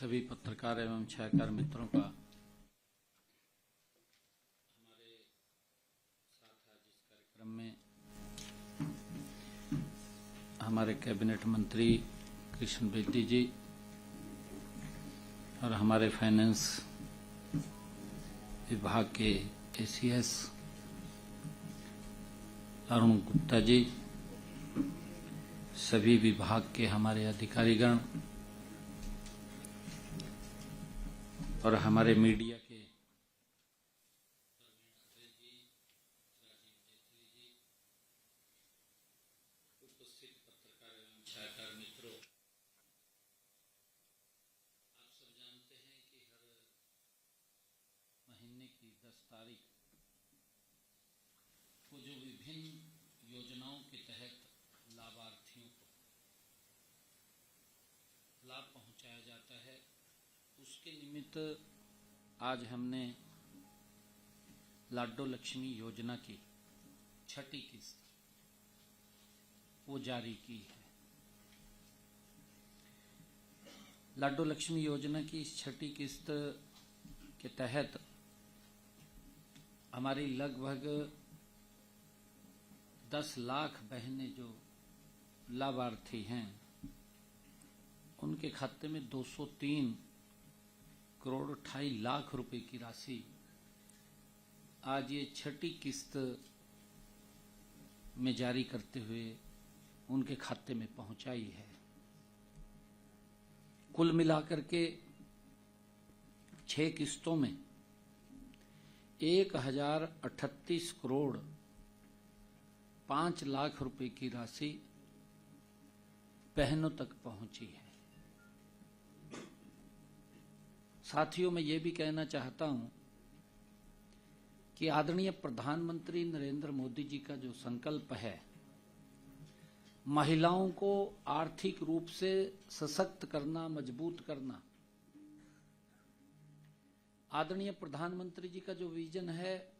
सभी पत्रकार एवं छायाकार मित्रों का हमारे साथ आज इस कार्यक्रम में हमारे कैबिनेट मंत्री कृष्ण बेदी जी और हमारे फाइनेंस विभाग के एसीएस अरुण गुप्ता जी, सभी विभाग के हमारे अधिकारीगण और हमारे मीडिया के उपस्थित पत्रकार एवं छायाकार मित्रों, आप सब जानते हैं कि हर महीने की 10 तारीख को जो विभिन्न योजनाओं के तहत लाभार्थियों को लाभ पहुंचाया जाता है, उसके निमित्त आज हमने लाडो लक्ष्मी योजना की छठी किस्त वो जारी की है। लाडो लक्ष्मी योजना की इस छठी किस्त के तहत हमारी लगभग 10 लाख बहनें जो लाभार्थी हैं, उनके खाते में 203 करोड़ 28 लाख रुपए की राशि आज ये छठी किस्त में जारी करते हुए उनके खाते में पहुंचाई है। कुल मिलाकर के 6 किस्तों में 1038 करोड़ 5 लाख रुपए की राशि बहनों तक पहुंची है। साथियों, मैं ये भी कहना चाहता हूं कि आदरणीय प्रधानमंत्री नरेंद्र मोदी जी का जो संकल्प है, महिलाओं को आर्थिक रूप से सशक्त करना, मजबूत करना, आदरणीय प्रधानमंत्री जी का जो विजन है,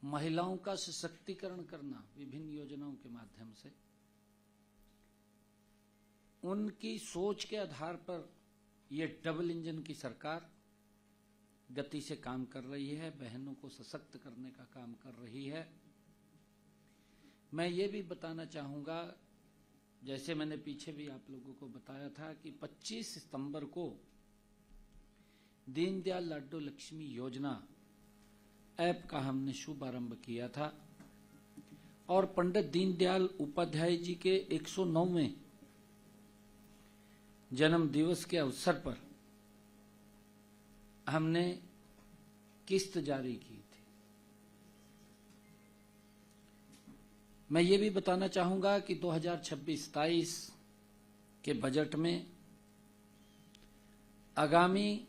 महिलाओं का सशक्तिकरण करना विभिन्न योजनाओं के माध्यम से, उनकी सोच के आधार पर ये डबल इंजन की सरकार गति से काम कर रही है, बहनों को सशक्त करने का काम कर रही है। मैं ये भी बताना चाहूंगा, जैसे मैंने पीछे भी आप लोगों को बताया था कि 25 सितंबर को दीनदयाल लाडो लक्ष्मी योजना ऐप का हमने शुभारंभ किया था और पंडित दीनदयाल उपाध्याय जी के 109वें जन्म दिवस के अवसर पर हमने किस्त जारी की थी। मैं ये भी बताना चाहूंगा कि 2026-27 के बजट में आगामी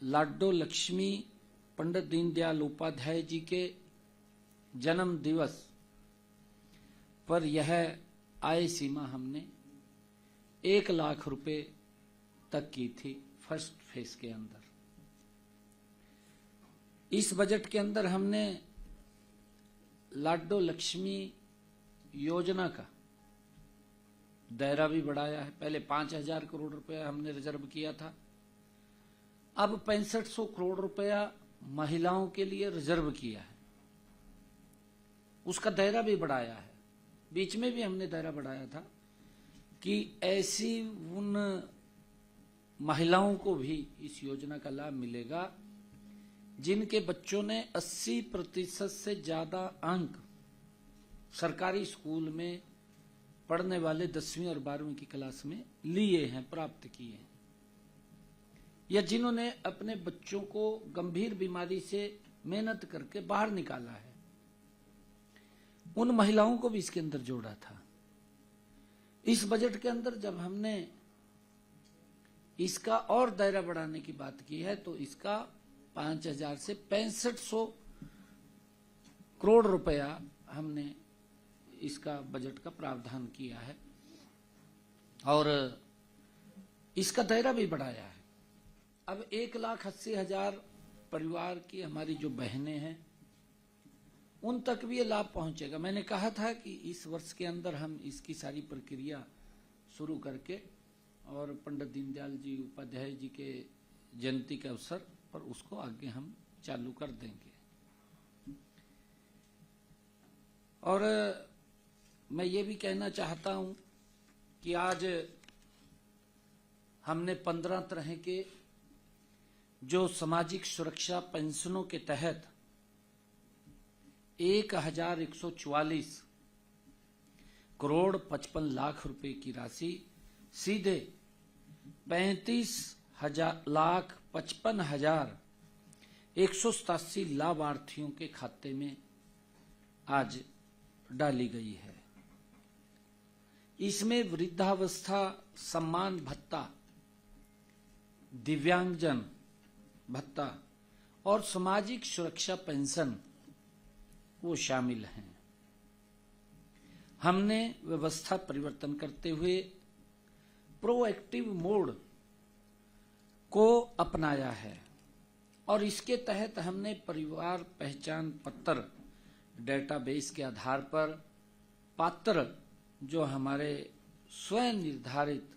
लाडो लक्ष्मी पंडित दीनदयाल उपाध्याय जी के जन्म दिवस पर यह आय सीमा हमने 1 लाख रुपए तक की थी फर्स्ट फेज के अंदर। इस बजट के अंदर हमने लाडो लक्ष्मी योजना का दायरा भी बढ़ाया है। पहले 5,000 करोड़ रुपया हमने रिजर्व किया था, अब 6500 करोड़ रुपया महिलाओं के लिए रिजर्व किया है। उसका दायरा भी बढ़ाया है। बीच में भी हमने दायरा बढ़ाया था कि ऐसी उन महिलाओं को भी इस योजना का लाभ मिलेगा जिनके बच्चों ने 80% से ज्यादा अंक सरकारी स्कूल में पढ़ने वाले 10वीं और 12वीं की क्लास में लिए हैं, प्राप्त किए हैं, या जिन्होंने अपने बच्चों को गंभीर बीमारी से मेहनत करके बाहर निकाला है, उन महिलाओं को भी इसके अंदर जोड़ा था। इस बजट के अंदर जब हमने इसका और दायरा बढ़ाने की बात की है तो इसका 5,000 से 6500 करोड़ रुपया हमने इसका बजट का प्रावधान किया है और इसका दायरा भी बढ़ाया है। अब 1,80,000 परिवार की हमारी जो बहनें हैं उन तक भी ये लाभ पहुंचेगा। मैंने कहा था कि इस वर्ष के अंदर हम इसकी सारी प्रक्रिया शुरू करके और पंडित दीनदयाल जी उपाध्याय जी के जयंती के अवसर पर उसको आगे हम चालू कर देंगे। और मैं ये भी कहना चाहता हूं कि आज हमने 15 तरह के जो सामाजिक सुरक्षा पेंशनों के तहत 1144 करोड़ 55 लाख रुपए की राशि सीधे 35,55,187 लाभार्थियों के खाते में आज डाली गई है। इसमें वृद्धावस्था सम्मान भत्ता, दिव्यांगजन भत्ता और सामाजिक सुरक्षा पेंशन वो शामिल हैं। हमने व्यवस्था परिवर्तन करते हुए प्रोएक्टिव मोड को अपनाया है और इसके तहत हमने परिवार पहचान पत्र डेटाबेस के आधार पर पात्र जो हमारे स्वयं निर्धारित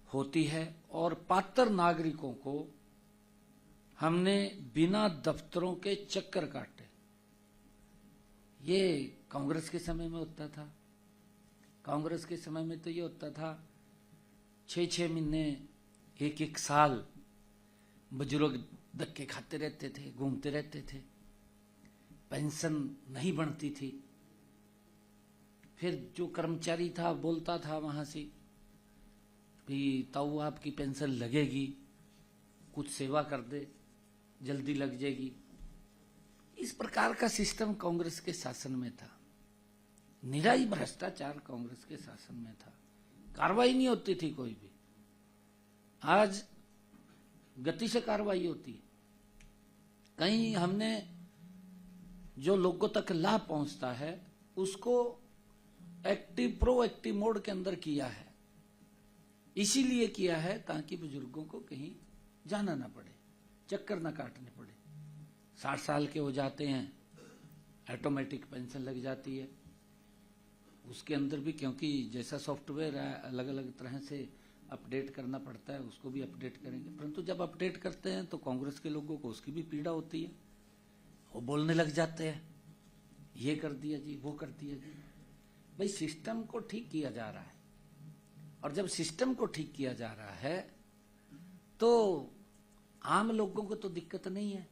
होती है और पात्र नागरिकों को हमने बिना दफ्तरों के चक्कर काटे। ये कांग्रेस के समय में होता था। कांग्रेस के समय में तो ये होता था 6-6 महीने 1-1 साल बुजुर्ग धक्के खाते रहते थे, घूमते रहते थे, पेंशन नहीं बनती थी। फिर जो कर्मचारी था बोलता था वहां से भी ताऊ आपकी पेंशन लगेगी, कुछ सेवा कर दे, जल्दी लग जाएगी। इस प्रकार का सिस्टम कांग्रेस के शासन में था। निराई भ्रष्टाचार कांग्रेस के शासन में था। कार्रवाई नहीं होती थी कोई भी। आज गति से कार्रवाई होती है। कहीं हमने जो लोगों तक लाभ पहुंचता है उसको प्रोएक्टिव मोड के अंदर किया है। इसीलिए किया है ताकि बुजुर्गों को कहीं जाना ना पड़े, चक्कर ना काटने पड़े। 60 साल के हो जाते हैं, ऑटोमेटिक पेंशन लग जाती है। उसके अंदर भी क्योंकि जैसा सॉफ्टवेयर है अलग अलग तरह से अपडेट करना पड़ता है, उसको भी अपडेट करेंगे। परंतु जब अपडेट करते हैं तो कांग्रेस के लोगों को उसकी भी पीड़ा होती है। वो बोलने लग जाते हैं, ये कर दिया जी, वो कर दिया जी। भाई सिस्टम को ठीक किया जा रहा है और जब सिस्टम को ठीक किया जा रहा है तो आम लोगों को तो दिक्कत नहीं है,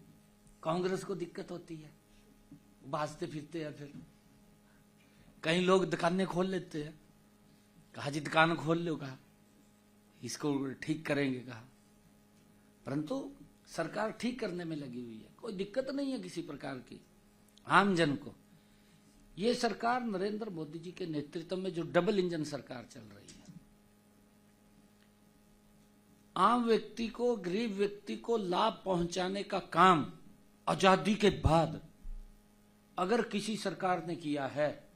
कांग्रेस को दिक्कत होती है। भाजते फिरते हैं। फिर कई लोग दुकानें खोल लेते हैं। कहा जी दुकान खोल लो, कहा इसको ठीक करेंगे, कहा। परंतु सरकार ठीक करने में लगी हुई है, कोई दिक्कत नहीं है किसी प्रकार की आम जन को। ये सरकार नरेंद्र मोदी जी के नेतृत्व में जो डबल इंजन सरकार चल रही है, आम व्यक्ति को, गरीब व्यक्ति को लाभ पहुंचाने का काम आजादी के बाद अगर किसी सरकार ने किया है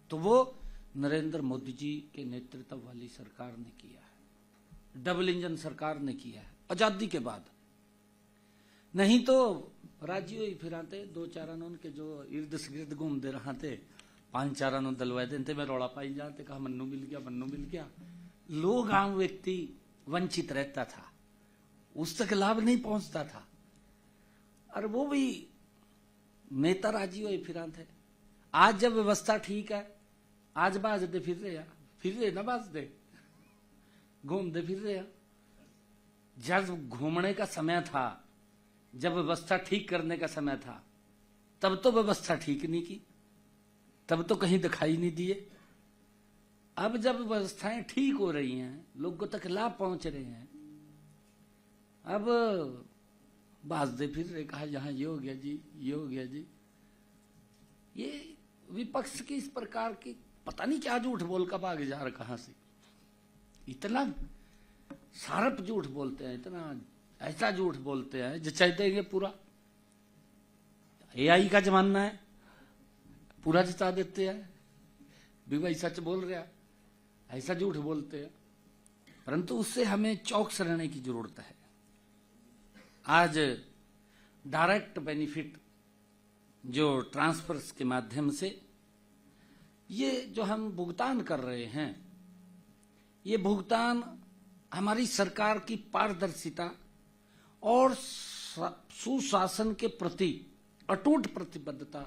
तो वो नरेंद्र मोदी जी के नेतृत्व वाली सरकार ने किया है। डबल इंजन सरकार ने किया है आजादी के बाद। नहीं तो राज्यों ही फिराते 2-4 उनके जो इर्द गिर्द घूमते रहा थे, 5-4 दलवाए देते में रौला पाई जाते, कहा मन्नू मिल गया, मन्नू मिल गया। लोग, आम व्यक्ति वंचित रहता था, उस तक लाभ नहीं पहुंचता था। और वो भी नेता राजी हुए फिरा थे। आज जब व्यवस्था ठीक है, आज बाज दे फिर रहे ना बाज दे, घूम दे फिर रहे। जब घूमने का समय था, जब व्यवस्था ठीक करने का समय था, तब तो व्यवस्था ठीक नहीं की, तब तो कहीं दिखाई नहीं दिए। अब जब व्यवस्थाएं ठीक हो रही हैं, लोगों तक लाभ पहुंच रहे हैं, अब बाज दे फिर रहे, कहा यहां ये हो गया जी, ये हो गया जी। ये विपक्ष की इस प्रकार की पता नहीं क्या झूठ बोल का भाग जा रहा, कहां से इतना शार्प झूठ बोलते हैं, इतना ऐसा झूठ बोलते हैं जचा देंगे पूरा। एआई का जमाना है, पूरा जचा देते हैं भी भाई सच बोल रहा, ऐसा झूठ बोलते हैं। परंतु उससे हमें चौकस रहने की जरूरत है। आज डायरेक्ट बेनिफिट जो ट्रांसफर्स के माध्यम से ये जो हम भुगतान कर रहे हैं, ये भुगतान हमारी सरकार की पारदर्शिता और सुशासन के प्रति अटूट प्रतिबद्धता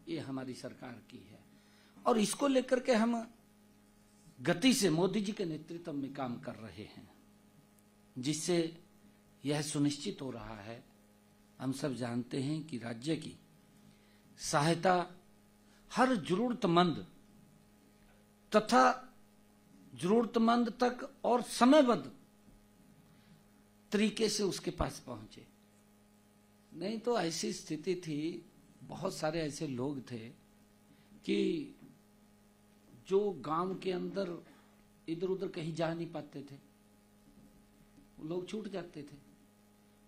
ये हमारी सरकार की है, और इसको लेकर के हम गति से मोदी जी के नेतृत्व में काम कर रहे हैं, जिससे यह सुनिश्चित हो रहा है। हम सब जानते हैं कि राज्य की सहायता हर जरूरतमंद तथा जरूरतमंद तक और समयबद्ध तरीके से उसके पास पहुंचे। नहीं तो ऐसी स्थिति थी, बहुत सारे ऐसे लोग थे कि जो गांव के अंदर इधर उधर कहीं जा नहीं पाते थे, लोग छूट जाते थे।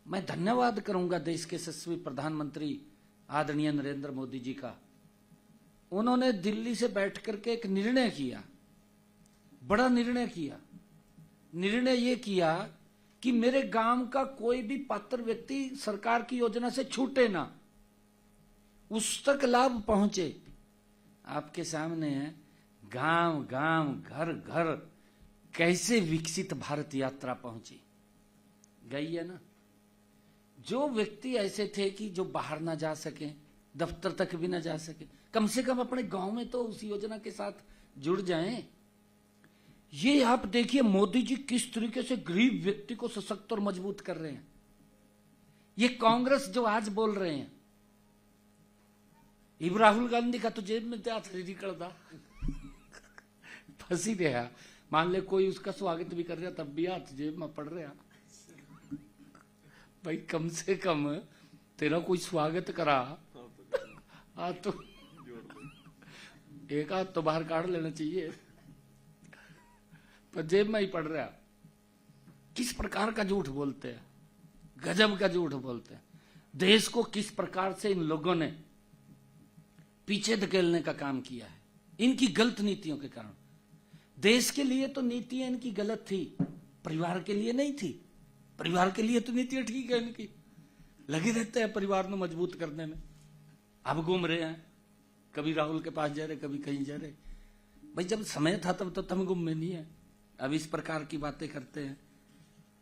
मैं धन्यवाद करूंगा देश के यशस्वी प्रधानमंत्री आदरणीय नरेंद्र मोदी जी का। उन्होंने दिल्ली से बैठ करके एक निर्णय किया, बड़ा निर्णय किया। निर्णय ये किया कि मेरे गांव का कोई भी पात्र व्यक्ति सरकार की योजना से छूटे ना, उस तक लाभ पहुंचे। आपके सामने है गांव गांव घर घर कैसे विकसित भारत यात्रा पहुंची, गई है ना। जो व्यक्ति ऐसे थे कि जो बाहर ना जा सके, दफ्तर तक भी ना जा सके, कम से कम अपने गांव में तो उस योजना के साथ जुड़ जाएं। ये आप देखिए मोदी जी किस तरीके से गरीब व्यक्ति को सशक्त और मजबूत कर रहे हैं। ये कांग्रेस जो आज बोल रहे हैं, इब राहुल गांधी का तो जेब में हाथ निकलता फंसी रहा। मान ले कोई उसका स्वागत भी कर रहा, तब भी हाथ जेब में पड़ रहा। भाई कम से कम तेरा कोई स्वागत करा, हाथ तो एक हाथ तो बाहर काट लेना चाहिए, पर जेब में ही पड़ रहा। किस प्रकार का झूठ बोलते हैं, गजब का झूठ बोलते हैं। देश को किस प्रकार से इन लोगों ने पीछे धकेलने का काम किया है, इनकी गलत नीतियों के कारण। देश के लिए तो नीतियां इनकी गलत थी, परिवार के लिए नहीं थी। परिवार के लिए तो नीतियां ठीक है इनकी, लगे रहते हैं परिवार को मजबूत करने में। अब घूम रहे हैं, कभी राहुल के पास जा रहे, कभी कहीं जा रहे। भाई जब समय था तब तो तुम गुम में नहीं है, अब इस प्रकार की बातें करते हैं।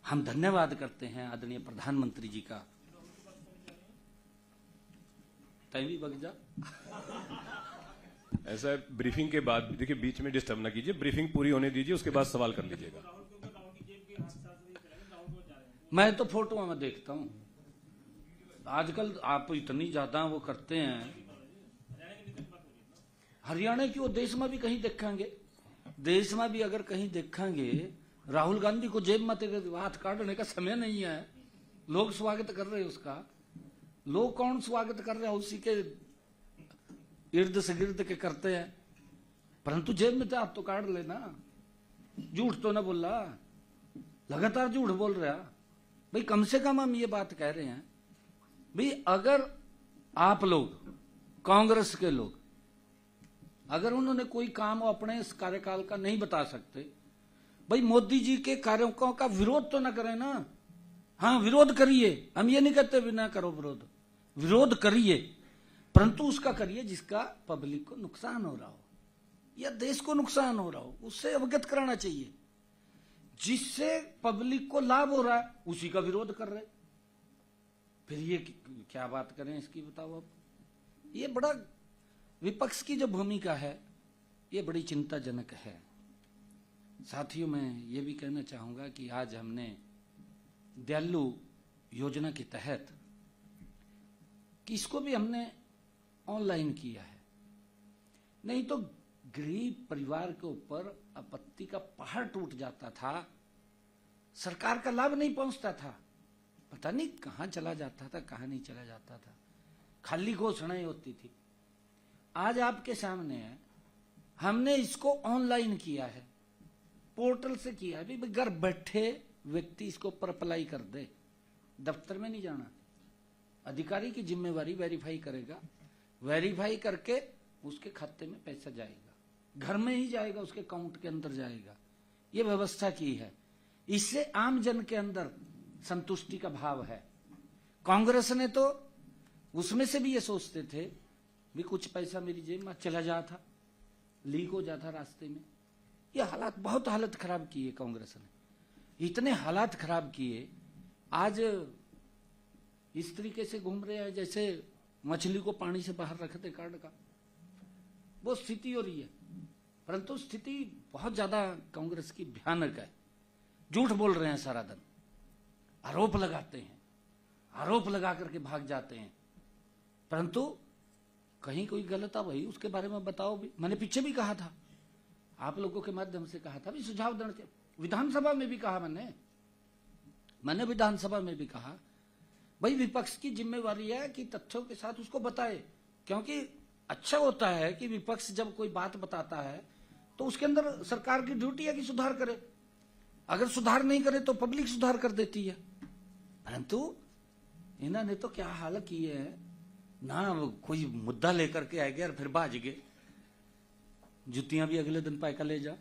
हम धन्यवाद करते हैं आदरणीय प्रधानमंत्री जी का। तय भी बग जा ऐसा है, ब्रीफिंग के बाद देखिए बीच में डिस्टर्ब ना कीजिए, ब्रीफिंग पूरी होने दीजिए, उसके बाद सवाल कर लीजिएगा। मैं तो फोटो में देखता हूं, आजकल आप इतनी ज्यादा वो करते हैं। हरियाणा की वो देश में भी कहीं देखेंगे, देश में भी अगर कहीं देखेंगे, राहुल गांधी को जेब में हाथ काटने का समय नहीं है। लोग स्वागत कर रहे हैं उसका। लोग कौन स्वागत कर रहे हैं, उसी के इर्द से गिर्द के करते हैं, परंतु जेब में हाथ तो काट लेना। झूठ तो ना बोल रहा, लगातार झूठ बोल रहा। भाई कम से कम हम ये बात कह रहे हैं, भाई अगर आप लोग कांग्रेस के लोग अगर उन्होंने कोई काम अपने इस कार्यकाल का नहीं बता सकते, भाई मोदी जी के कार्यों का विरोध तो ना करें ना। हाँ विरोध करिए, हम ये नहीं कहते भी ना करो विरोध, विरोध करिए, परंतु उसका करिए जिसका पब्लिक को नुकसान हो रहा हो या देश को नुकसान हो रहा हो, उससे अवगत कराना चाहिए। जिससे पब्लिक को लाभ हो रहा है उसी का विरोध कर रहे, फिर ये क्या बात करें इसकी, बताओ आप। ये बड़ा विपक्ष की जो भूमिका है ये बड़ी चिंताजनक है। साथियों मैं ये भी कहना चाहूंगा कि आज हमने दयालु योजना के तहत कि इसको भी हमने ऑनलाइन किया है, नहीं तो गरीब परिवार के ऊपर आपत्ति का पहाड़ टूट जाता था, सरकार का लाभ नहीं पहुंचता था, पता नहीं कहां चला जाता था, कहां नहीं चला जाता था, खाली घोषणाएं होती थी। आज आपके सामने है, हमने इसको ऑनलाइन किया है, पोर्टल से किया है। भाई घर बैठे व्यक्ति इसको पर अप्लाई कर दे, दफ्तर में नहीं जाना, अधिकारी की जिम्मेवारी वेरीफाई करेगा, वेरीफाई करके उसके खाते में पैसा जाएगा, घर में ही जाएगा, उसके अकाउंट के अंदर जाएगा। ये व्यवस्था की है, इससे आम जन के अंदर संतुष्टि का भाव है। कांग्रेस ने तो उसमें से भी ये सोचते थे भी कुछ पैसा मेरी जेब में चला जाता, लीक हो जाता रास्ते में, ये हालात, बहुत हालत खराब की है कांग्रेस ने, इतने हालात खराब किए। आज इस तरीके से घूम रहे हैं जैसे मछली को पानी से बाहर रखते कार्ड का, वो स्थिति हो रही है। परंतु स्थिति बहुत ज्यादा कांग्रेस की भयानक है। झूठ बोल रहे हैं सारा दिन, आरोप लगाते हैं, आरोप लगा करके भाग जाते हैं, परंतु कहीं कोई गलत है भाई उसके बारे में बताओ भी। मैंने पीछे भी कहा था, आप लोगों के माध्यम से कहा था, भी सुझाव देना चाहिए। विधानसभा में भी कहा मैंने विधानसभा में भी कहा, भाई विपक्ष की जिम्मेवारी है कि तथ्यों के साथ उसको बताए, क्योंकि अच्छा होता है कि विपक्ष जब कोई बात बताता है तो उसके अंदर सरकार की ड्यूटी है कि सुधार करे। अगर सुधार नहीं करे तो पब्लिक सुधार कर देती है। परंतु इन्होंने तो क्या हाल किए है ना, कोई मुद्दा लेकर के आ गया और फिर बाज गए, जुतियां भी अगले दिन पायका ले जा,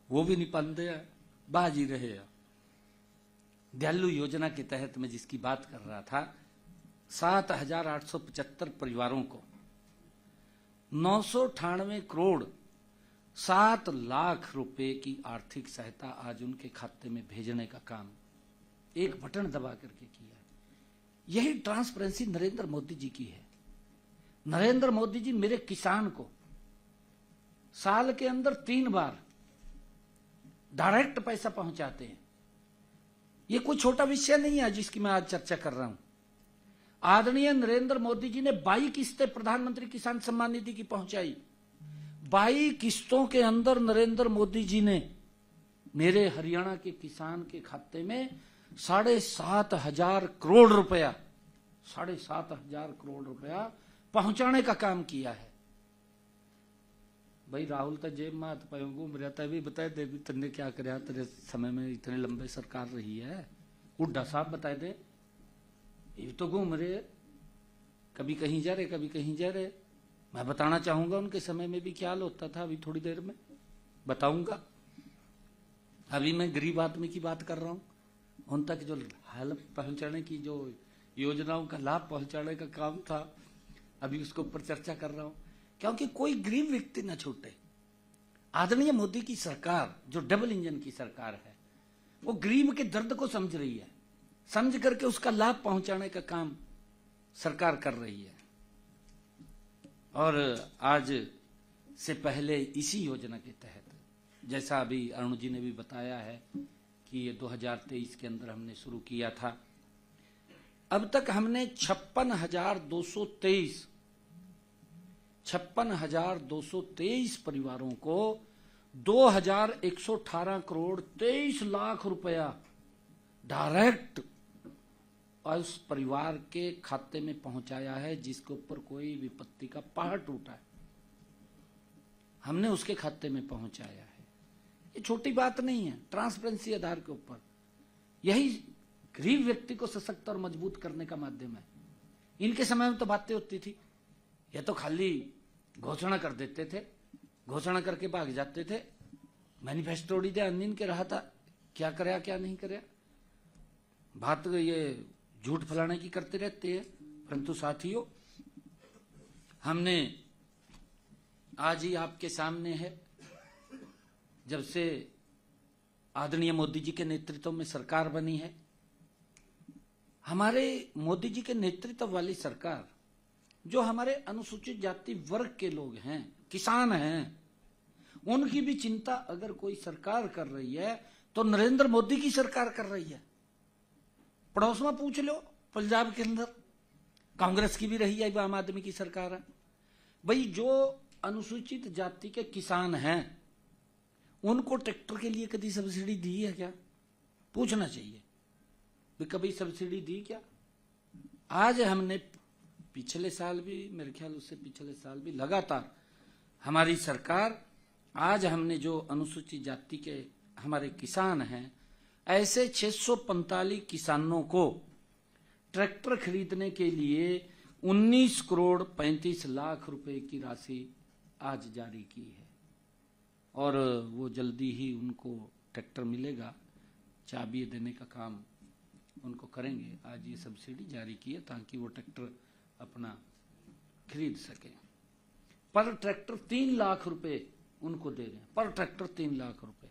वो भी नहीं पाते है, बाज ही रहे हैं। दयालु योजना के तहत मैं जिसकी बात कर रहा था, 7,875 परिवारों को 998 करोड़ 7 लाख रुपए की आर्थिक सहायता आज उनके खाते में भेजने का काम एक बटन दबा करके किया। यही ट्रांसपेरेंसी नरेंद्र मोदी जी की है। नरेंद्र मोदी जी मेरे किसान को साल के अंदर 3 बार डायरेक्ट पैसा पहुंचाते हैं। ये कोई छोटा विषय नहीं है जिसकी मैं आज चर्चा कर रहा हूं। आदरणीय नरेंद्र मोदी जी ने 22 किस्तें प्रधानमंत्री किसान सम्मान निधि की पहुंचाई। 22 किस्तों के अंदर नरेंद्र मोदी जी ने मेरे हरियाणा के किसान के खाते में 7,500 करोड़ रुपया 7,500 करोड़ रुपया पहुंचाने का काम किया है। भाई राहुल तो जेब में हाथ पायो घूम रहा था, भी बताए दे भी तुमने क्या कराया तेरे समय में, इतने लंबे सरकार रही है। हुड्डा साहब बताए दे, ये तो घूम रहे, कभी कहीं जा रहे कभी कहीं जा रहे। मैं बताना चाहूंगा उनके समय में भी क्या हाल होता था, अभी थोड़ी देर में बताऊंगा। अभी मैं गरीब आदमी की बात कर रहा हूं, उन तक जो हाल पहुंचाने की, जो योजनाओं का लाभ पहुंचाने का काम था, अभी उसके ऊपर चर्चा कर रहा हूं, क्योंकि कोई गरीब व्यक्ति न छूटे। आदरणीय मोदी की सरकार जो डबल इंजन की सरकार है, वो गरीब के दर्द को समझ रही है, समझ करके उसका लाभ पहुंचाने का काम सरकार कर रही है। और आज से पहले इसी योजना के तहत, जैसा अभी अरुण जी ने भी बताया है कि ये 2023 के अंदर हमने शुरू किया था, अब तक हमने 56,223 परिवारों को 2,118 करोड़ 23 लाख रुपया डायरेक्ट उस परिवार के खाते में पहुंचाया है जिसके ऊपर कोई विपत्ति का पहाड़ टूटा है, हमने उसके खाते में पहुंचाया है। ये छोटी बात नहीं है। ट्रांसपेरेंसी आधार के ऊपर यही गरीब व्यक्ति को सशक्त और मजबूत करने का माध्यम है। इनके समय में तो बातें होती थी, ये तो खाली घोषणा कर देते थे, घोषणा करके भाग जाते थे। मैनिफेस्टो उड़ी दे अंदीन के रहा था, क्या कराया क्या नहीं कराया, बात ये झूठ फैलाने की करते रहते हैं। परंतु साथियों, हमने आज ही आपके सामने है, जब से आदरणीय मोदी जी के नेतृत्व में सरकार बनी है, हमारे मोदी जी के नेतृत्व वाली सरकार जो हमारे अनुसूचित जाति वर्ग के लोग हैं, किसान हैं, उनकी भी चिंता अगर कोई सरकार कर रही है तो नरेंद्र मोदी की सरकार कर रही है। पड़ोस में पूछ लो, पंजाब के अंदर कांग्रेस की भी रही है, आम आदमी की सरकार है। भाई जो अनुसूचित जाति के किसान हैं उनको ट्रैक्टर के लिए कभी सब्सिडी दी है क्या? पूछना चाहिए भी कभी सब्सिडी दी क्या? आज हमने पिछले साल भी, मेरे ख्याल उससे पिछले साल भी लगातार हमारी सरकार, आज हमने जो अनुसूचित जाति के हमारे किसान हैं, ऐसे 645 किसानों को ट्रैक्टर खरीदने के लिए 19 करोड़ 35 लाख रुपए की राशि आज जारी की है। और वो जल्दी ही उनको ट्रैक्टर मिलेगा, चाबी देने का काम उनको करेंगे। आज ये सब्सिडी जारी की है ताकि वो ट्रैक्टर अपना खरीद सके। पर ट्रैक्टर 3 लाख रुपए उनको दे रहे हैं, पर ट्रैक्टर 3 लाख रुपए।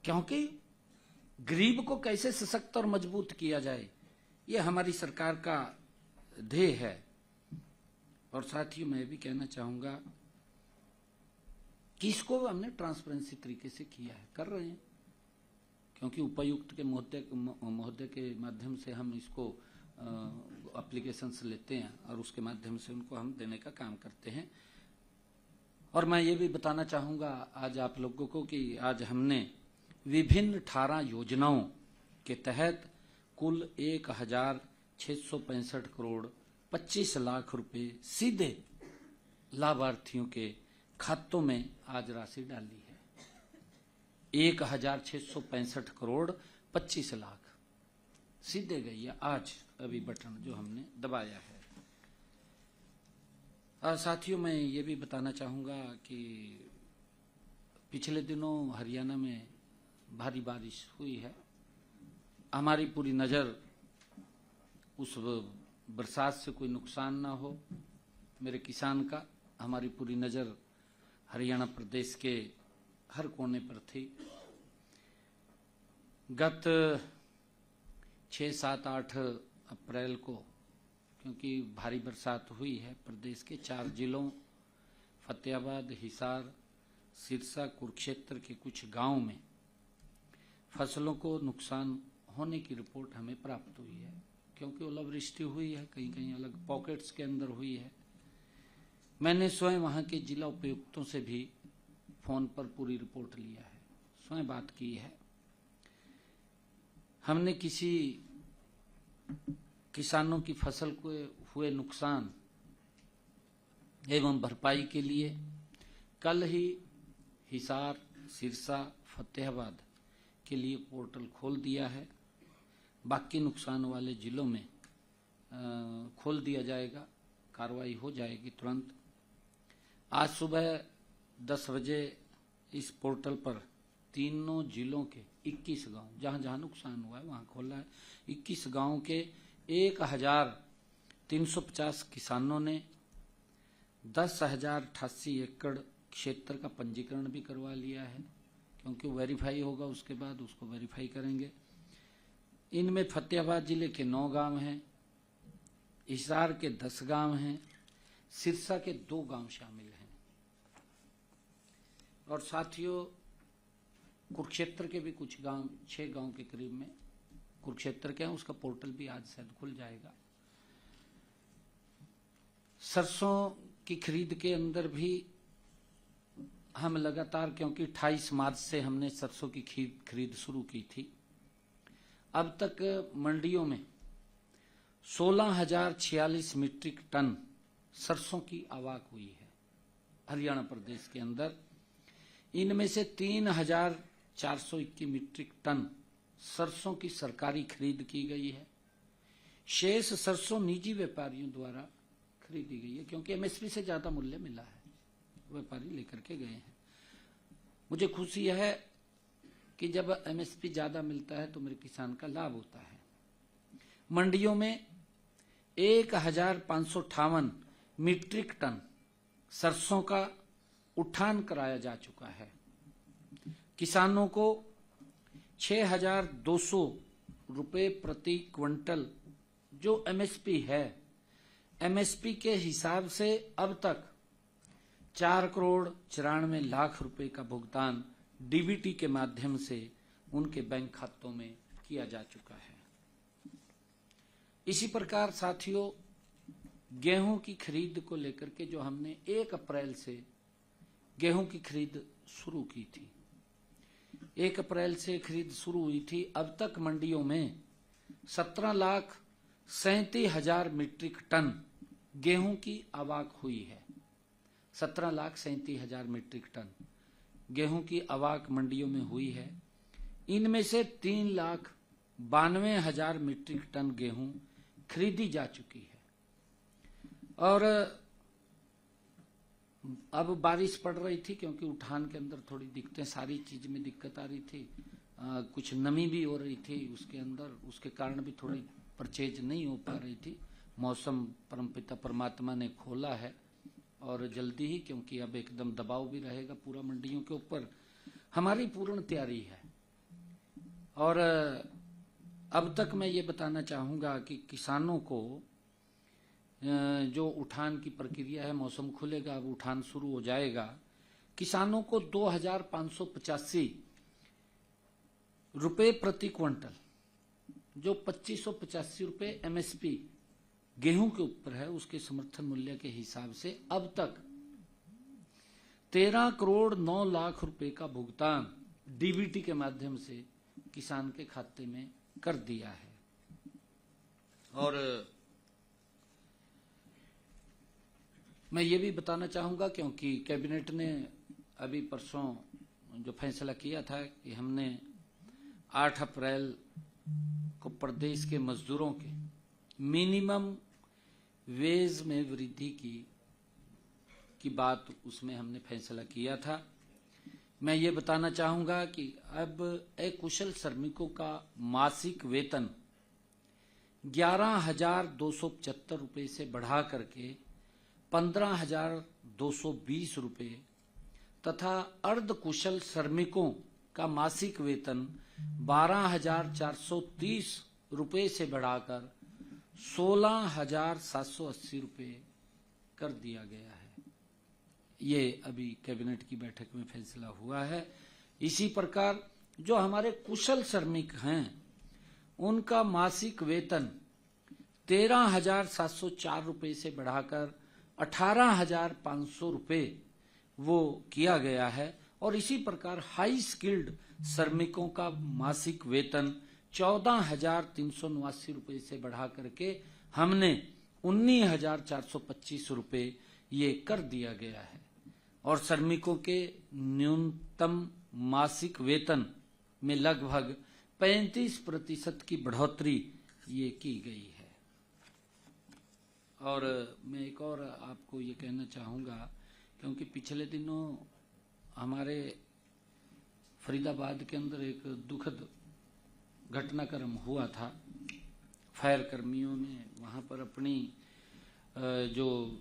क्योंकि गरीब को कैसे सशक्त और मजबूत किया जाए, ये हमारी सरकार का ध्येय है। और साथियों, मैं भी कहना चाहूंगा कि इसको हमने ट्रांसपेरेंसी तरीके से किया है, कर रहे हैं, क्योंकि उपायुक्त के महोदय के माध्यम से हम इसको एप्लीकेशंस लेते हैं और उसके माध्यम से उनको हम देने का काम करते हैं। और मैं ये भी बताना चाहूंगा आज आप लोगों को कि आज हमने विभिन्न 18 योजनाओं के तहत कुल 1665 करोड़ 25 लाख रुपए सीधे लाभार्थियों के खातों में आज राशि डाली है। 1665 करोड़ 25 लाख सीधे गई है आज, अभी बटन जो हमने दबाया है। साथियों, मैं ये भी बताना चाहूंगा कि पिछले दिनों हरियाणा में भारी बारिश हुई है। हमारी पूरी नजर उस बरसात से कोई नुकसान ना हो मेरे किसान का, हमारी पूरी नजर हरियाणा प्रदेश के हर कोने पर थी। गत 6, 7, 8 अप्रैल को, क्योंकि भारी बरसात हुई है, प्रदेश के 4 जिलों फतेहाबाद, हिसार, सिरसा, कुरुक्षेत्र के कुछ गांव में फसलों को नुकसान होने की रिपोर्ट हमें प्राप्त हुई है, क्योंकि ओलावृष्टि हुई है, कहीं कहीं अलग पॉकेट्स के अंदर हुई है। मैंने स्वयं वहां के जिला उपायुक्तों से भी फोन पर पूरी रिपोर्ट लिया है, स्वयं बात की है। हमने किसी किसानों की फसल को हुए नुकसान एवं भरपाई के लिए कल ही हिसार, सिरसा, फतेहाबाद के लिए पोर्टल खोल दिया है। बाकी नुकसान वाले जिलों में खोल दिया जाएगा, कार्रवाई हो जाएगी तुरंत। आज सुबह 10 बजे इस पोर्टल पर तीनों जिलों के 21 गांव, जहां जहां नुकसान हुआ है वहां खोला है, 21 गांव के 1350 किसानों ने 10,088 एकड़ क्षेत्र का पंजीकरण भी करवा लिया है, क्योंकि वेरीफाई होगा, उसके बाद उसको वेरीफाई करेंगे। इनमें फतेहाबाद जिले के 9 गांव हैं, हिसार के 10 गांव हैं, सिरसा के 2 गांव शामिल हैं। और साथियों, कुरुक्षेत्र के भी कुछ गांव, 6 गांव के करीब में कुरुक्षेत्र के हैं, उसका पोर्टल भी आज शायद खुल जाएगा। सरसों की खरीद के अंदर भी हम लगातार, क्योंकि 28 मार्च से हमने सरसों की खरीद शुरू की थी, अब तक मंडियों में 16,046 मीट्रिक टन सरसों की आवक हुई है हरियाणा प्रदेश के अंदर। इनमें से 3,421 मीट्रिक टन सरसों की सरकारी खरीद की गई है। शेष सरसों निजी व्यापारियों द्वारा खरीदी गई है, क्योंकि एमएसपी से ज्यादा मूल्य मिला है, व्यापारी लेकर के गए हैं। मुझे खुशी है कि जब एमएसपी ज्यादा मिलता है तो मेरे किसान का लाभ होता है। मंडियों में 1,558 मीट्रिक टन सरसों का उठान कराया जा चुका है। किसानों को 6,200 रुपए प्रति क्विंटल जो एमएसपी है, एमएसपी के हिसाब से अब तक 4 करोड़ 94 लाख रुपए का भुगतान डीबीटी के माध्यम से उनके बैंक खातों में किया जा चुका है। इसी प्रकार साथियों, गेहूं की खरीद को लेकर के जो हमने 1 अप्रैल से गेहूं की खरीद शुरू की थी, 1 अप्रैल से खरीद शुरू हुई थी, अब तक मंडियों में 17,37,000 मीट्रिक टन गेहूं की आवक हुई है। 17,37,000 मीट्रिक टन गेहूं की आवक मंडियों में हुई है। इनमें से 3,92,000 मीट्रिक टन गेहूं खरीदी जा चुकी है। और अब बारिश पड़ रही थी, क्योंकि उठान के अंदर थोड़ी दिक्कतें, सारी चीज में दिक्कत आ रही थी, कुछ नमी भी हो रही थी उसके अंदर, उसके कारण भी थोड़ी परचेज नहीं हो पा रही थी। मौसम परमपिता परमात्मा ने खोला है और जल्दी ही, क्योंकि अब एकदम दबाव भी रहेगा पूरा मंडियों के ऊपर। हमारी पूर्ण तैयारी है। और अब तक मैं ये बताना चाहूँगा कि किसानों को जो उठान की प्रक्रिया है, मौसम खुलेगा, अब उठान शुरू हो जाएगा। किसानों को 2585 रुपये प्रति क्विंटल, जो 2585 रुपये एमएसपी गेहूं के ऊपर है, उसके समर्थन मूल्य के हिसाब से अब तक 13 करोड़ 9 लाख रुपए का भुगतान डीबीटी के माध्यम से किसान के खाते में कर दिया है। और मैं ये भी बताना चाहूंगा, क्योंकि कैबिनेट ने अभी परसों जो फैसला किया था कि हमने 8 अप्रैल को प्रदेश के मजदूरों के मिनिमम वेज में वृद्धि की बात उसमें हमने फैसला किया था। मैं ये बताना चाहूंगा कि अब अकुशल श्रमिकों का मासिक वेतन 11,275 रुपये से बढ़ा करके 15,220 रुपये तथा अर्धकुशल श्रमिकों का मासिक वेतन 12,430 रुपये से बढ़ाकर 16,780 रुपये कर दिया गया है। ये अभी कैबिनेट की बैठक में फैसला हुआ है। इसी प्रकार जो हमारे कुशल श्रमिक हैं उनका मासिक वेतन 13,704 रुपये से बढ़ाकर 18,500 रुपये वो किया गया है। और इसी प्रकार हाई स्किल्ड श्रमिकों का मासिक वेतन 14,389 रुपये से बढ़ा करके हमने 19,425 रुपये ये कर दिया गया है। और श्रमिकों के न्यूनतम मासिक वेतन में लगभग 35% की बढ़ोतरी ये की गई है। और मैं एक और आपको ये कहना चाहूँगा, क्योंकि पिछले दिनों हमारे फरीदाबाद के अंदर एक दुखद घटनाक्रम हुआ था। फायर कर्मियों ने वहाँ पर अपनी जो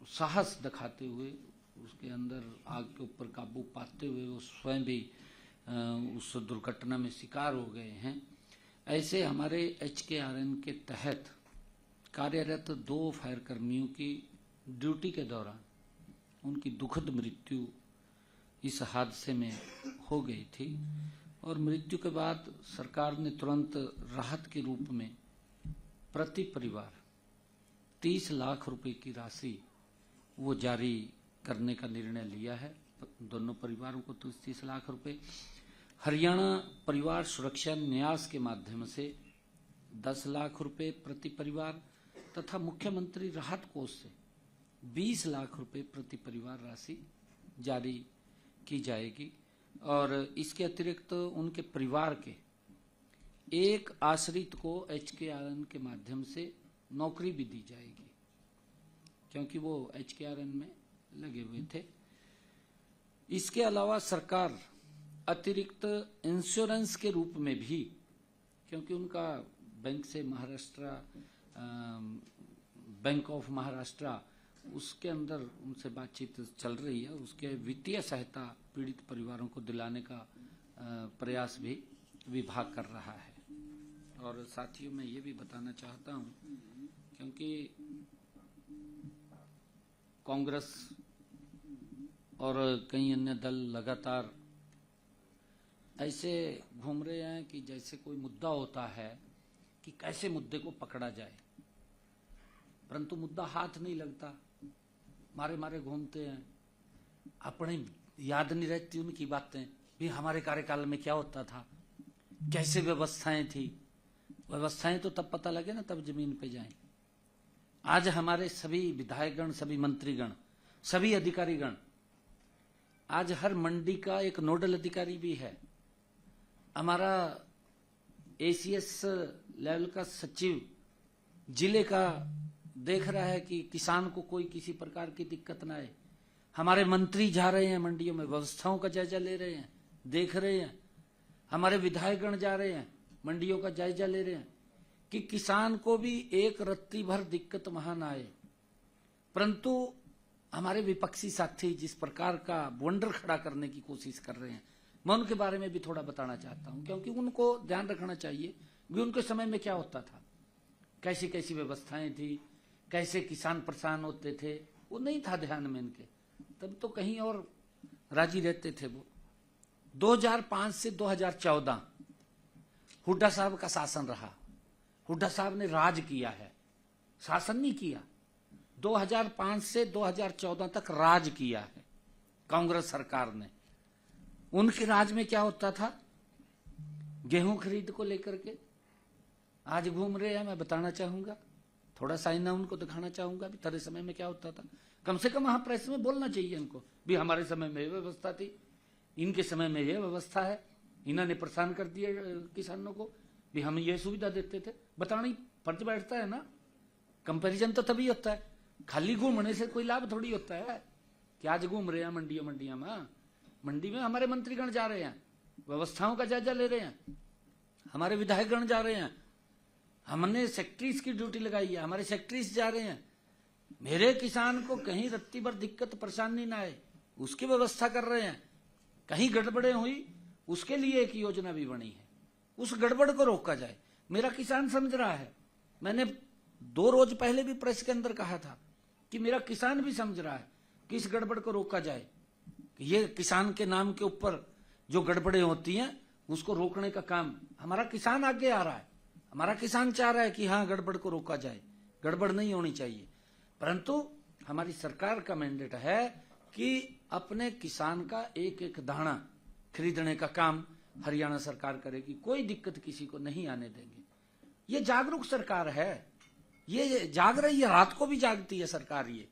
साहस दिखाते हुए उसके अंदर आग के ऊपर काबू पाते हुए वो स्वयं भी उस दुर्घटना में शिकार हो गए हैं। ऐसे हमारे HKRN के तहत कार्यरत 2 फायर कर्मियों की ड्यूटी के दौरान उनकी दुखद मृत्यु इस हादसे में हो गई थी। और मृत्यु के बाद सरकार ने तुरंत राहत के रूप में प्रति परिवार 30 लाख रुपए की राशि वो जारी करने का निर्णय लिया है। दोनों परिवारों को 30 लाख रुपए, हरियाणा परिवार सुरक्षा न्यास के माध्यम से 10 लाख रुपए प्रति परिवार तथा मुख्यमंत्री राहत कोष से 20 लाख रुपए प्रति परिवार राशि जारी की जाएगी। और इसके अतिरिक्त उनके परिवार के एक आश्रित को HKRN के माध्यम से नौकरी भी दी जाएगी, क्योंकि वो HKRN में लगे हुए थे। इसके अलावा सरकार अतिरिक्त इंश्योरेंस के रूप में भी, क्योंकि उनका बैंक से महाराष्ट्र बैंक ऑफ महाराष्ट्र उसके अंदर उनसे बातचीत चल रही है, उसके वित्तीय सहायता पीड़ित परिवारों को दिलाने का प्रयास भी विभाग कर रहा है। और साथियों मैं ये भी बताना चाहता हूँ, क्योंकि कांग्रेस और कई अन्य दल लगातार ऐसे घूम रहे हैं कि जैसे कोई मुद्दा होता है कि कैसे मुद्दे को पकड़ा जाए, परंतु मुद्दा हाथ नहीं लगता, मारे मारे घूमते हैं। अपने याद नहीं रहती उनकी बातें भी, हमारे कार्यकाल में क्या होता था, कैसे व्यवस्थाएं थी। व्यवस्थाएं तो तब पता लगे ना, तब जमीन पे जाएं। आज हमारे सभी विधायकगण, सभी मंत्रीगण, सभी अधिकारीगण, आज हर मंडी का एक नोडल अधिकारी भी है। हमारा ACS लेवल का सचिव जिले का देख रहा है कि किसान को कोई किसी प्रकार की दिक्कत ना आए। हमारे मंत्री जा रहे हैं मंडियों में, व्यवस्थाओं का जायजा ले रहे हैं, देख रहे हैं। हमारे विधायकगण जा रहे हैं, मंडियों का जायजा ले रहे हैं कि किसान को भी एक रत्ती भर दिक्कत वहां ना आए। परंतु हमारे विपक्षी साथी जिस प्रकार का बवंडर खड़ा करने की कोशिश कर रहे हैं, मैं उनके बारे में भी थोड़ा बताना चाहता हूं, क्योंकि उनको ध्यान रखना चाहिए कि उनके समय में क्या होता था, कैसी कैसी व्यवस्थाएं थी, कैसे किसान परेशान होते थे, वो नहीं था ध्यान में इनके। तब तो कहीं और राजी रहते थे वो। 2005 से 2014 हुड्डा साहब का शासन रहा। हुड्डा साहब ने राज किया है, शासन नहीं किया। 2005 से 2014 तक राज किया है कांग्रेस सरकार ने। उनके राज में क्या होता था, गेहूं खरीद को लेकर के आज घूम रहे हैं। मैं बताना चाहूंगा, थोड़ा सा आईना उनको दिखाना चाहूंगा भी तेरे समय में क्या होता था। कम से कम वहां प्रेस में बोलना चाहिए इनको भी हमारे समय में ये व्यवस्था थी, इनके समय में ये व्यवस्था है, इन्होंने परेशान कर दिया किसानों को भी, हम ये सुविधा देते थे। बताना ही फर्ज बैठता है ना। कंपैरिजन तो तभी होता है, खाली घूमने से कोई लाभ थोड़ी होता है कि आज घूम रहे हैं मंडियों में। मंडी में हमारे मंत्रीगण जा रहे हैं, व्यवस्थाओं का जायजा ले रहे हैं, हमारे विधायकगण जा रहे हैं, हमने सेक्रेटरीज की ड्यूटी लगाई है, हमारे सेक्रेटरीज जा रहे हैं। मेरे किसान को कहीं रत्ती भर दिक्कत परेशानी ना आए उसकी व्यवस्था कर रहे हैं। कहीं गड़बड़े हुई उसके लिए एक योजना भी बनी है, उस गड़बड़ को रोका जाए। मेरा किसान समझ रहा है, मैंने 2 रोज पहले भी प्रेस के अंदर कहा था कि मेरा किसान भी समझ रहा है कि इस गड़बड़ को रोका जाए, कि ये किसान के नाम के ऊपर जो गड़बड़े होती हैं उसको रोकने का काम हमारा किसान आगे आ रहा है। हमारा किसान चाह रहा है कि हाँ गड़बड़ को रोका जाए, गड़बड़ नहीं होनी चाहिए। परंतु हमारी सरकार का मैंडेट है कि अपने किसान का एक एक दाना खरीदने का काम हरियाणा सरकार करेगी, कोई दिक्कत किसी को नहीं आने देंगे। ये जागरूक सरकार है, ये जाग रही है, रात को भी जागती है सरकार, ये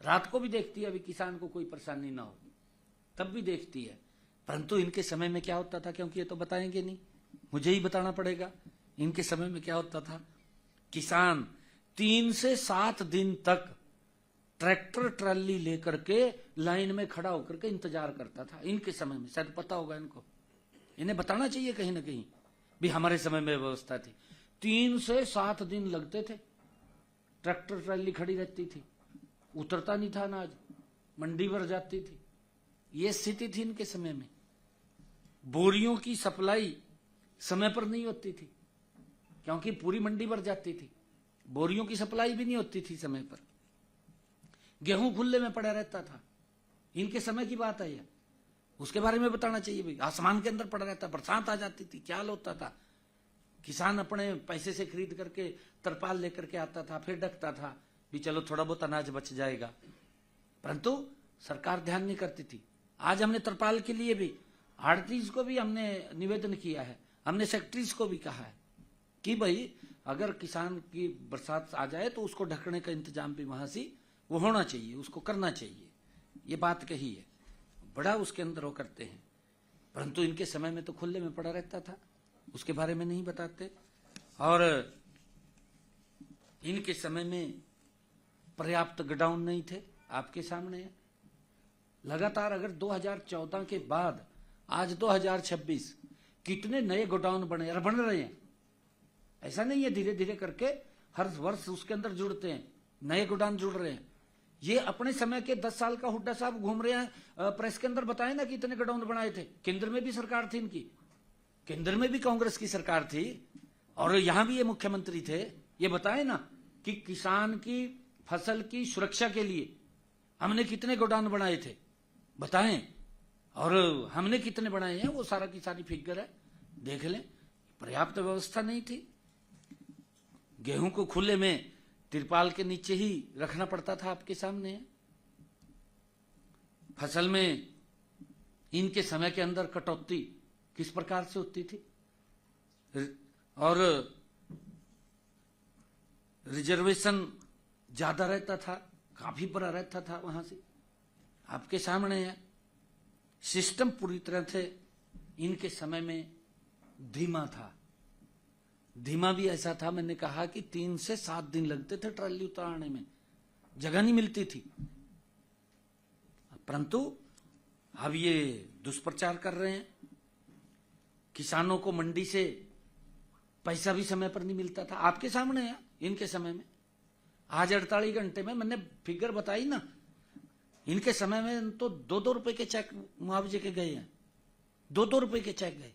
रात को भी देखती है अभी किसान को कोई परेशानी ना हो, तब भी देखती है। परंतु इनके समय में क्या होता था, क्योंकि ये तो बताएंगे नहीं, मुझे ही बताना पड़ेगा। इनके समय में क्या होता था, किसान 3 से 7 दिन तक ट्रैक्टर ट्राली लेकर के लाइन में खड़ा होकर के इंतजार करता था। इनके समय में शायद पता होगा इनको, इन्हें बताना चाहिए कहीं ना कहीं भी हमारे समय में व्यवस्था थी। 3 से 7 दिन लगते थे, ट्रैक्टर ट्राली खड़ी रहती थी, उतरता नहीं था अनाज, मंडी भर जाती थी। ये स्थिति थी इनके समय में। बोरियों की सप्लाई समय पर नहीं होती थी, क्योंकि पूरी मंडी भर जाती थी। बोरियों की सप्लाई भी नहीं होती थी समय पर। गेहूं खुले में पड़ा रहता था, इनके समय की बात है ये, उसके बारे में बताना चाहिए भाई। आसमान के अंदर पड़ा रहता, बरसात आ जाती थी, क्या होता था, किसान अपने पैसे से खरीद करके तरपाल लेकर के आता था, फिर ढकता था भी चलो थोड़ा बहुत अनाज बच जाएगा। परंतु सरकार ध्यान नहीं करती थी। आज हमने तरपाल के लिए भी आड़तीस को भी हमने निवेदन किया है, हमने सेक्रेटरीज को भी कहा है कि भाई अगर किसान की बरसात आ जाए तो उसको ढकने का इंतजाम भी वहां से वो होना चाहिए, उसको करना चाहिए। ये बात कही है, बड़ा उसके अंदर वो करते हैं। परंतु इनके समय में तो खुले में पड़ा रहता था, उसके बारे में नहीं बताते। और इनके समय में पर्याप्त गोडाउन नहीं थे, आपके सामने है। लगातार अगर 2014 के बाद आज 2026 कितने नए गोडाउन बने और बन रहे हैं, ऐसा नहीं है, धीरे धीरे करके हर वर्ष उसके अंदर जुड़ते हैं, नए गोडाउन जुड़ रहे हैं। ये अपने समय के 10 साल का हुड्डा साहब घूम रहे हैं, प्रेस के अंदर बताए ना कि इतने गोडाउन बनाए थे। केंद्र में भी सरकार थी इनकी, केंद्र में भी कांग्रेस की सरकार थी और यहां भी ये मुख्यमंत्री थे। ये बताए ना कि किसान की फसल की सुरक्षा के लिए हमने कितने गोडाउन बनाए थे, बताएं। और हमने कितने बनाए हैं वो सारा की सारी फिगर है, देख लें। पर्याप्त व्यवस्था नहीं थी, गेहूं को खुले में तिरपाल के नीचे ही रखना पड़ता था, आपके सामने है। फसल में इनके समय के अंदर कटौती किस प्रकार से होती थी और रिजर्वेशन ज्यादा रहता था, काफी बड़ा रहता था वहां से, आपके सामने है। सिस्टम पूरी तरह से इनके समय में धीमा था। धीमा भी ऐसा था, मैंने कहा कि 3 से 7 दिन लगते थे ट्राली उतारने में, जगह नहीं मिलती थी। परंतु अब ये दुष्प्रचार कर रहे हैं, किसानों को मंडी से पैसा भी समय पर नहीं मिलता था, आपके सामने है। इनके समय में आज 48 घंटे में मैंने फिगर बताई ना, इनके समय में तो 2-2 रुपए के चेक मुआवजे के गए हैं, 2-2 रुपए के चेक गए,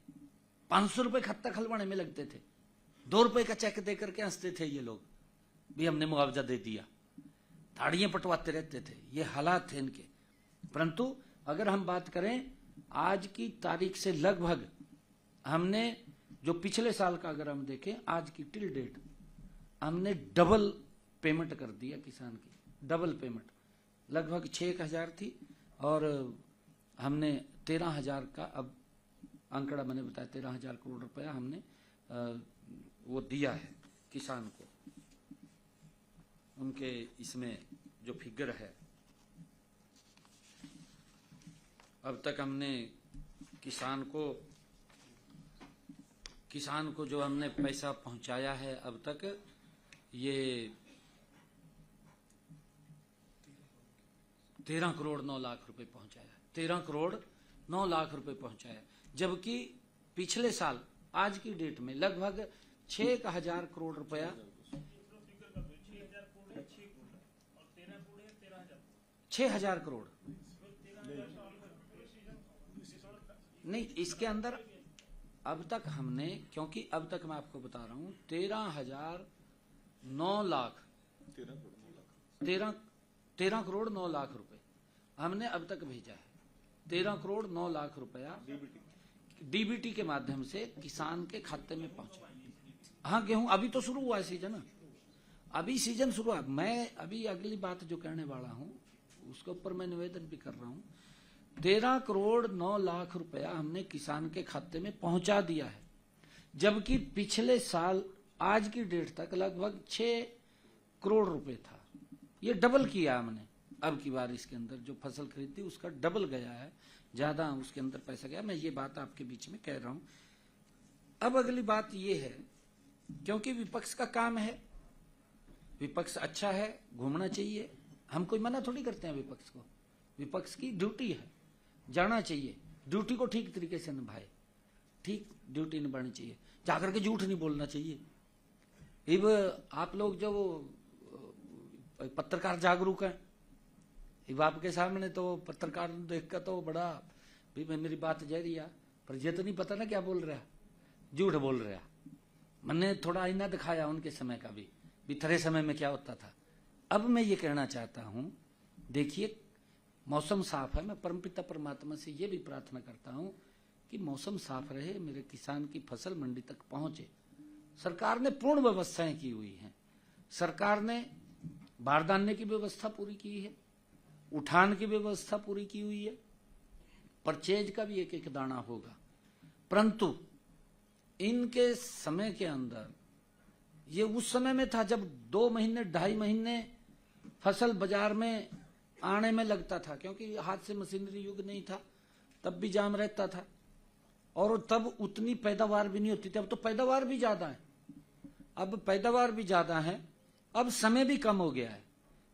500 रुपए खत्ता खलवाने में लगते थे, 2 रुपए का चेक दे करके हंसते थे ये लोग भी हमने मुआवजा दे दिया, ताड़ियां पटवाते रहते थे। ये हालात थे इनके। परंतु अगर हम बात करें आज की तारीख से, लगभग हमने जो पिछले साल का अगर हम देखें, आज की टिल डेट हमने डबल पेमेंट कर दिया किसान की, डबल पेमेंट। लगभग 6,000 थी और हमने 13,000 का, अब आंकड़ा मैंने बताया 13,000 करोड़ रुपया हमने वो दिया है किसान को। उनके इसमें जो फिगर है, अब तक हमने किसान को जो हमने पैसा पहुंचाया है अब तक, ये 13 करोड़ 9 लाख रुपए पहुंचाया, 13 करोड़ 9 लाख रुपए पहुंचाया। जबकि पिछले साल आज की डेट में लगभग 6,000 करोड़ रुपया, 6,000 करोड़ नहीं, इसके अंदर अब तक हमने, क्योंकि अब तक मैं आपको बता रहा हूं 13 करोड़ 9 लाख रुपए हमने अब तक भेजा है। 13 करोड़ 9 लाख रुपया डीबीटी के माध्यम से किसान के खाते में पहुंचा। हाँ, गेहूं अभी तो शुरू हुआ है सीजन, अभी सीजन शुरू हुआ। मैं अभी अगली बात जो कहने वाला हूं उसके ऊपर मैं निवेदन भी कर रहा हूं। 13 करोड़ 9 लाख रुपया हमने किसान के खाते में पहुंचा दिया है, जबकि पिछले साल आज की डेट तक लगभग 6 करोड़ रुपए था। ये डबल किया हमने। अब की बार इसके अंदर जो फसल खरीदी उसका डबल गया है, ज्यादा उसके अंदर पैसा गया। मैं ये बात आपके बीच में कह रहा हूं। अब अगली बात ये है, क्योंकि विपक्ष का काम है, विपक्ष अच्छा है, घूमना चाहिए, हम कोई मना थोड़ी करते हैं विपक्ष को। विपक्ष की ड्यूटी है, जाना चाहिए, ड्यूटी को ठीक तरीके से निभाए, ठीक ड्यूटी निभानी चाहिए, जाकर के झूठ नहीं बोलना चाहिए। इब आप लोग जो पत्रकार जागरूक हैं, इब आपके सामने तो पत्रकार देख कर तो बड़ा भी मेरी बात जह रही है, पर ये तो नहीं पता ना क्या बोल रहा, झूठ बोल रहा। मैंने थोड़ा आईना दिखाया उनके समय का भी थरे समय में क्या होता था। अब मैं ये कहना चाहता हूं, देखिए मौसम साफ है, मैं परमपिता परमात्मा से ये भी प्रार्थना करता हूं कि मौसम साफ रहे, मेरे किसान की फसल मंडी तक पहुंचे। सरकार ने पूर्ण व्यवस्थाएं की हुई हैं, सरकार ने बारदाने की व्यवस्था पूरी की है, उठान की व्यवस्था पूरी की हुई है, परचेज का भी एक एक दाना होगा। परंतु इनके समय के अंदर, ये उस समय में था जब 2 महीने 2.5 महीने फसल बाजार में आने में लगता था, क्योंकि हाथ से मशीनरी युग नहीं था, तब भी जाम रहता था और तब उतनी पैदावार भी नहीं होती थी। अब तो पैदावार भी ज्यादा है, अब पैदावार भी ज्यादा है, अब समय भी कम हो गया है।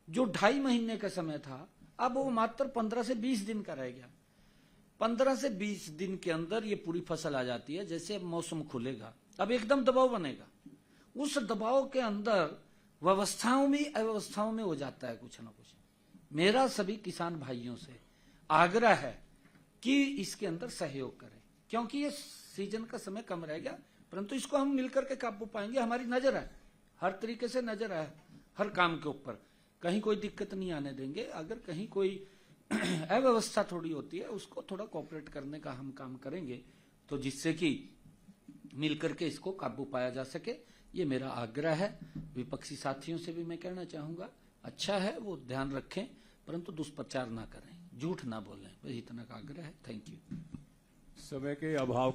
जो 2.5 महीने का समय था अब वो मात्र 15 से 20 दिन का रह गया। 15 से 20 दिन के अंदर ये पूरी फसल आ जाती है। जैसे अब मौसम खुलेगा, अब एकदम दबाव बनेगा, उस दबाव के अंदर व्यवस्थाओं में अव्यवस्थाओं में हो जाता है कुछ ना कुछ। मेरा सभी किसान भाइयों से आग्रह है कि इसके अंदर सहयोग करें, क्योंकि ये सीजन का समय कम रह गया, परंतु इसको हम मिलकर के काबू पाएंगे। हमारी नजर है, हर तरीके से नजर है हर काम के ऊपर, कहीं कोई दिक्कत नहीं आने देंगे। अगर कहीं कोई अव्यवस्था थोड़ी होती है उसको थोड़ा कोऑपरेट करने का हम काम करेंगे, तो जिससे कि मिलकर के इसको काबू पाया जा सके। ये मेरा आग्रह है। विपक्षी साथियों से भी मैं कहना चाहूंगा, अच्छा है वो ध्यान रखें, परंतु दुष्प्रचार ना करें, झूठ ना बोलें, बस इतना का आग्रह है। Thank you. समय के अभाव के